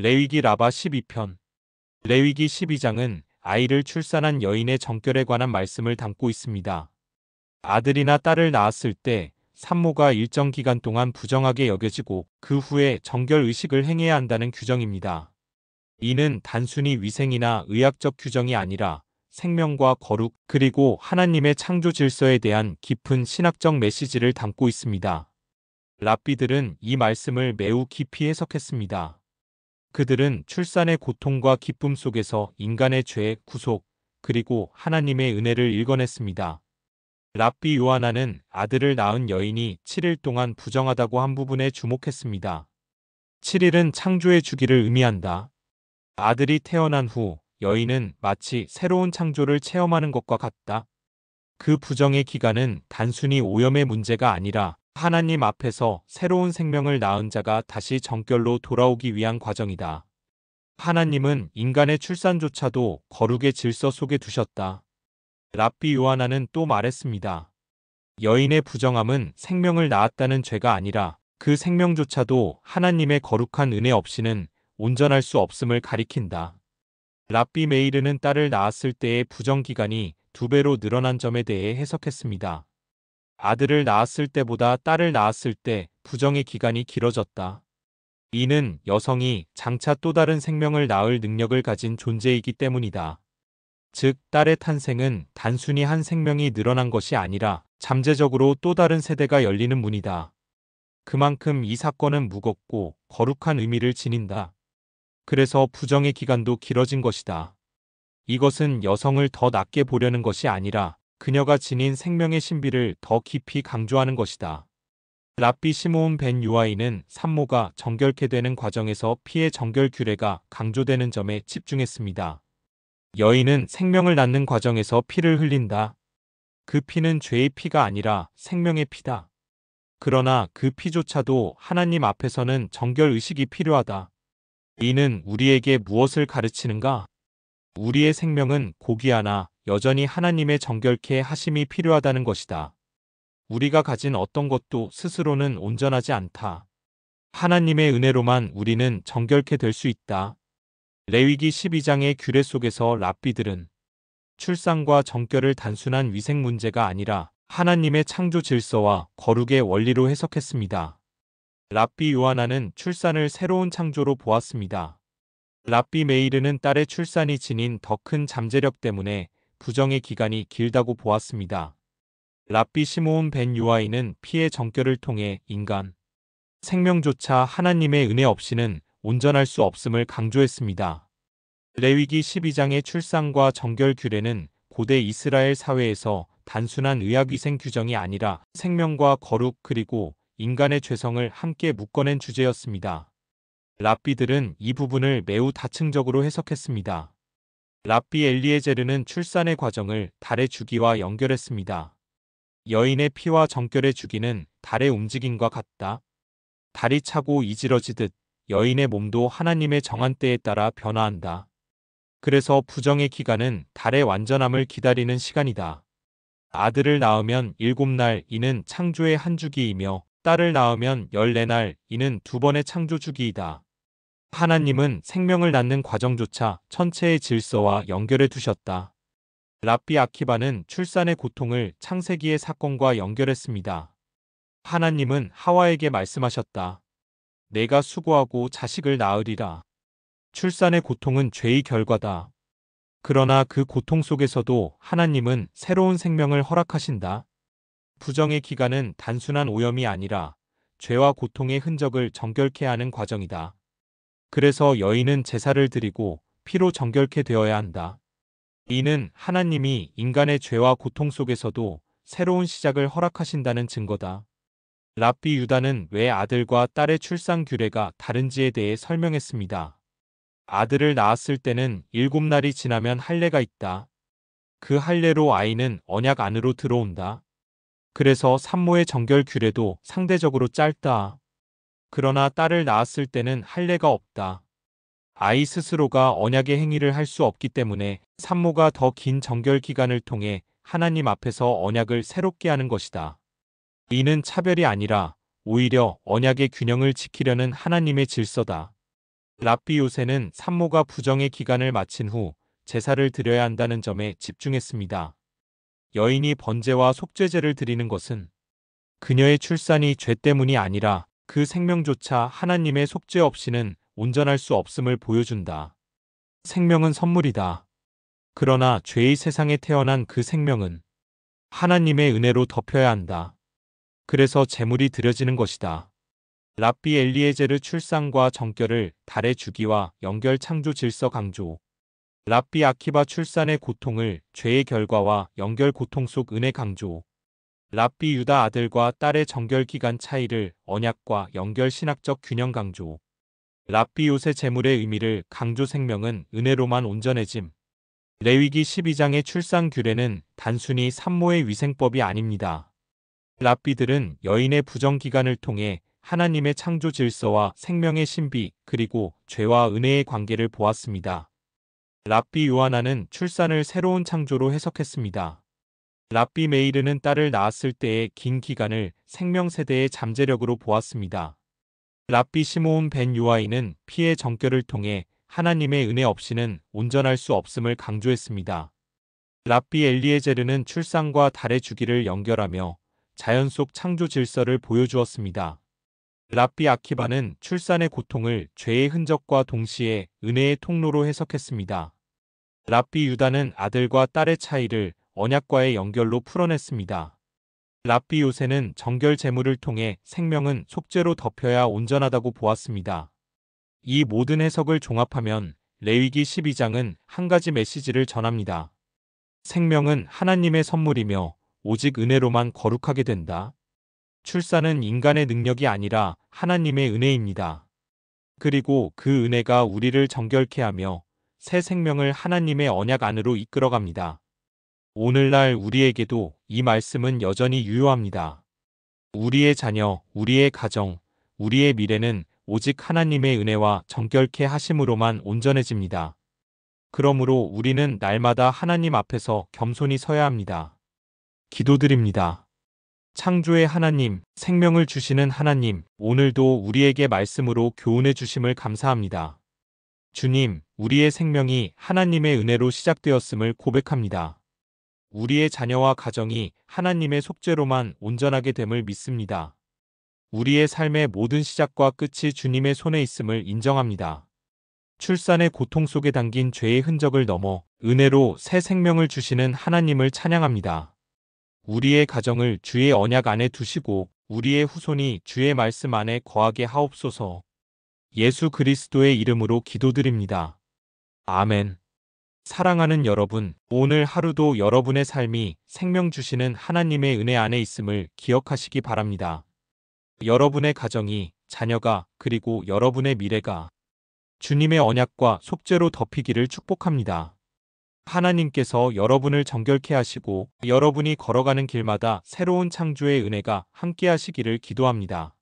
레위기 라바 12편. 레위기 12장은 아이를 출산한 여인의 정결에 관한 말씀을 담고 있습니다. 아들이나 딸을 낳았을 때 산모가 일정 기간 동안 부정하게 여겨지고 그 후에 정결 의식을 행해야 한다는 규정입니다. 이는 단순히 위생이나 의학적 규정이 아니라 생명과 거룩 그리고 하나님의 창조 질서에 대한 깊은 신학적 메시지를 담고 있습니다. 랍비들은 이 말씀을 매우 깊이 해석했습니다. 그들은 출산의 고통과 기쁨 속에서 인간의 죄, 구속, 그리고 하나님의 은혜를 일궈냈습니다. 랍비 요하나는 아들을 낳은 여인이 7일 동안 부정하다고 한 부분에 주목했습니다. 7일은 창조의 주기를 의미한다. 아들이 태어난 후 여인은 마치 새로운 창조를 체험하는 것과 같다. 그 부정의 기간은 단순히 오염의 문제가 아니라 하나님 앞에서 새로운 생명을 낳은 자가 다시 정결로 돌아오기 위한 과정이다. 하나님은 인간의 출산조차도 거룩의 질서 속에 두셨다. 랍비 요하나는 또 말했습니다. 여인의 부정함은 생명을 낳았다는 죄가 아니라 그 생명조차도 하나님의 거룩한 은혜 없이는 온전할 수 없음을 가리킨다. 랍비 메이르는 딸을 낳았을 때의 부정 기간이 2배로 늘어난 점에 대해 해석했습니다. 아들을 낳았을 때보다 딸을 낳았을 때 부정의 기간이 길어졌다. 이는 여성이 장차 또 다른 생명을 낳을 능력을 가진 존재이기 때문이다. 즉, 딸의 탄생은 단순히 한 생명이 늘어난 것이 아니라 잠재적으로 또 다른 세대가 열리는 문이다. 그만큼 이 사건은 무겁고 거룩한 의미를 지닌다. 그래서 부정의 기간도 길어진 것이다. 이것은 여성을 더 낮게 보려는 것이 아니라 그녀가 지닌 생명의 신비를 더 깊이 강조하는 것이다. 랍비 시므온 벤 요아이는 산모가 정결케 되는 과정에서 피의 정결 규례가 강조되는 점에 집중했습니다. 여인은 생명을 낳는 과정에서 피를 흘린다. 그 피는 죄의 피가 아니라 생명의 피다. 그러나 그 피조차도 하나님 앞에서는 정결 의식이 필요하다. 이는 우리에게 무엇을 가르치는가? 우리의 생명은 고귀하나 여전히 하나님의 정결케 하심이 필요하다는 것이다. 우리가 가진 어떤 것도 스스로는 온전하지 않다. 하나님의 은혜로만 우리는 정결케 될 수 있다. 레위기 12장의 규례 속에서 랍비들은 출산과 정결을 단순한 위생 문제가 아니라 하나님의 창조 질서와 거룩의 원리로 해석했습니다. 랍비 요하나는 출산을 새로운 창조로 보았습니다. 랍비 메이르는 딸의 출산이 지닌 더 큰 잠재력 때문에 부정의 기간이 길다고 보았습니다. 랍비 시므온 벤 요아이는 피의 정결을 통해 인간, 생명조차 하나님의 은혜 없이는 온전할 수 없음을 강조했습니다. 레위기 12장의 출산과 정결 규례는 고대 이스라엘 사회에서 단순한 의학위생 규정이 아니라 생명과 거룩 그리고 인간의 죄성을 함께 묶어낸 주제였습니다. 랍비들은 이 부분을 매우 다층적으로 해석했습니다. 랍비 엘리에제르는 출산의 과정을 달의 주기와 연결했습니다. 여인의 피와 정결의 주기는 달의 움직임과 같다. 달이 차고 이지러지듯 여인의 몸도 하나님의 정한 때에 따라 변화한다. 그래서 부정의 기간은 달의 완전함을 기다리는 시간이다. 아들을 낳으면 7날 이는 창조의 한 주기이며 딸을 낳으면 14날 이는 2번의 창조 주기이다. 하나님은 생명을 낳는 과정조차 천체의 질서와 연결해 두셨다. 랍비 아키바는 출산의 고통을 창세기의 사건과 연결했습니다. 하나님은 하와에게 말씀하셨다. 내가 수고하고 자식을 낳으리라. 출산의 고통은 죄의 결과다. 그러나 그 고통 속에서도 하나님은 새로운 생명을 허락하신다. 부정의 기간은 단순한 오염이 아니라 죄와 고통의 흔적을 정결케 하는 과정이다. 그래서 여인은 제사를 드리고 피로 정결케 되어야 한다. 이는 하나님이 인간의 죄와 고통 속에서도 새로운 시작을 허락하신다는 증거다. 랍비 유다는 왜 아들과 딸의 출산 규례가 다른지에 대해 설명했습니다. 아들을 낳았을 때는 7날이 지나면 할례가 있다. 그 할례로 아이는 언약 안으로 들어온다. 그래서 산모의 정결 규례도 상대적으로 짧다. 그러나 딸을 낳았을 때는 할례가 없다. 아이 스스로가 언약의 행위를 할 수 없기 때문에 산모가 더 긴 정결 기간을 통해 하나님 앞에서 언약을 새롭게 하는 것이다. 이는 차별이 아니라 오히려 언약의 균형을 지키려는 하나님의 질서다. 랍비 요새는 산모가 부정의 기간을 마친 후 제사를 드려야 한다는 점에 집중했습니다. 여인이 번제와 속죄제를 드리는 것은 그녀의 출산이 죄 때문이 아니라 그 생명조차 하나님의 속죄 없이는 온전할 수 없음을 보여준다. 생명은 선물이다. 그러나 죄의 세상에 태어난 그 생명은 하나님의 은혜로 덮여야 한다. 그래서 제물이 드려지는 것이다. 랍비 엘리에제르 출산과 정결을 달의 주기와 연결 창조 질서 강조. 랍비 아키바 출산의 고통을 죄의 결과와 연결 고통 속 은혜 강조. 랍비 유다 아들과 딸의 정결 기간 차이를 언약과 연결 신학적 균형 강조. 랍비 요새 제물의 의미를 강조. 생명은 은혜로만 온전해짐. 레위기 12장의 출산 규례는 단순히 산모의 위생법이 아닙니다. 랍비들은 여인의 부정 기간을 통해 하나님의 창조 질서와 생명의 신비 그리고 죄와 은혜의 관계를 보았습니다. 랍비 요하나는 출산을 새로운 창조로 해석했습니다. 랍비 메이르는 딸을 낳았을 때의 긴 기간을 생명 세대의 잠재력으로 보았습니다. 랍비 시므온 벤 요아이는 피의 정결을 통해 하나님의 은혜 없이는 온전할 수 없음을 강조했습니다. 랍비 엘리에제르는 출산과 달의 주기를 연결하며 자연 속 창조 질서를 보여주었습니다. 랍비 아키바는 출산의 고통을 죄의 흔적과 동시에 은혜의 통로로 해석했습니다. 랍비 유다는 아들과 딸의 차이를 언약과의 연결로 풀어냈습니다. 랍비 요새는 정결 제물을 통해 생명은 속죄로 덮여야 온전하다고 보았습니다. 이 모든 해석을 종합하면 레위기 12장은 한 가지 메시지를 전합니다. 생명은 하나님의 선물이며 오직 은혜로만 거룩하게 된다. 출산은 인간의 능력이 아니라 하나님의 은혜입니다. 그리고 그 은혜가 우리를 정결케 하며 새 생명을 하나님의 언약 안으로 이끌어갑니다. 오늘날 우리에게도 이 말씀은 여전히 유효합니다. 우리의 자녀, 우리의 가정, 우리의 미래는 오직 하나님의 은혜와 정결케 하심으로만 온전해집니다. 그러므로 우리는 날마다 하나님 앞에서 겸손히 서야 합니다. 기도드립니다. 창조의 하나님, 생명을 주시는 하나님, 오늘도 우리에게 말씀으로 교훈해 주심을 감사합니다. 주님, 우리의 생명이 하나님의 은혜로 시작되었음을 고백합니다. 우리의 자녀와 가정이 하나님의 속죄로만 온전하게 됨을 믿습니다. 우리의 삶의 모든 시작과 끝이 주님의 손에 있음을 인정합니다. 출산의 고통 속에 담긴 죄의 흔적을 넘어 은혜로 새 생명을 주시는 하나님을 찬양합니다. 우리의 가정을 주의 언약 안에 두시고 우리의 후손이 주의 말씀 안에 거하게 하옵소서. 예수 그리스도의 이름으로 기도드립니다. 아멘. 사랑하는 여러분, 오늘 하루도 여러분의 삶이 생명 주시는 하나님의 은혜 안에 있음을 기억하시기 바랍니다. 여러분의 가정이, 자녀가, 그리고 여러분의 미래가 주님의 언약과 속죄로 덮이기를 축복합니다. 하나님께서 여러분을 정결케 하시고 여러분이 걸어가는 길마다 새로운 창조의 은혜가 함께 하시기를 기도합니다.